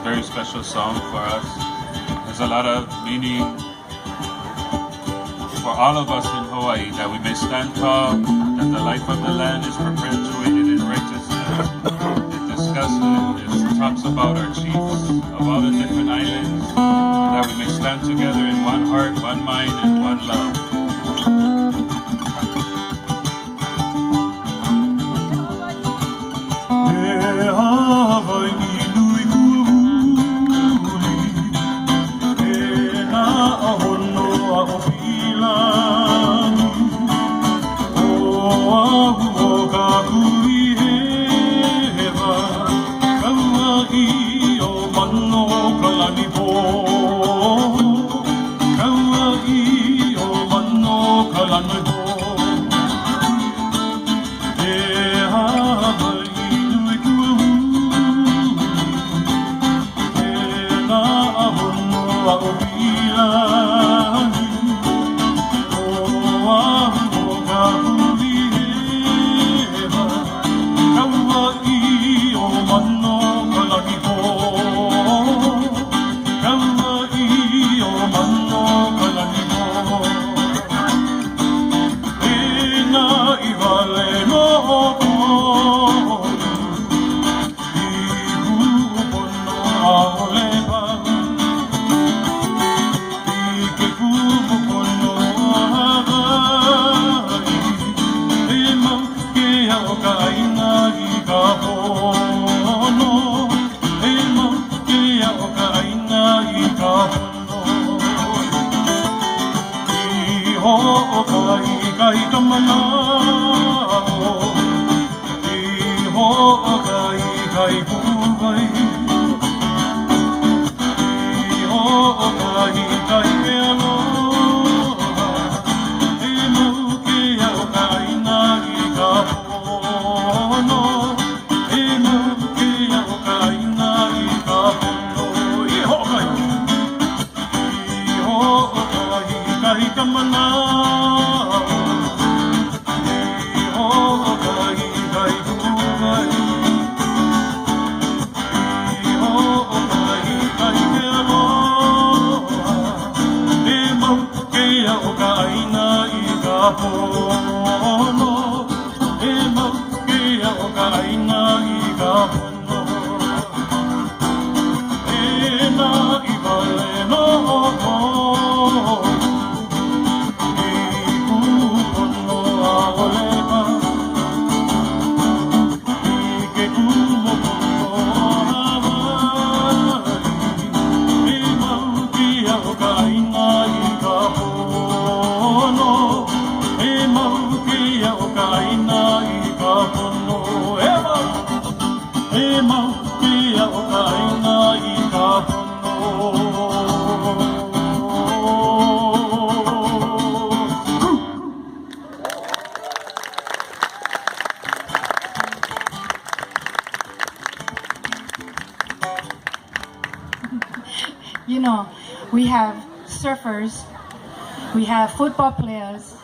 very special song for us. There's a lot of meaning for all of us in Hawaii, that we may stand tall, that the life of the land is perpetuated in righteousness. It discusses, it talks about our chiefs of all the different islands, and that we may stand together in one heart, one mind, and one love. You know, we have surfers, we have football players,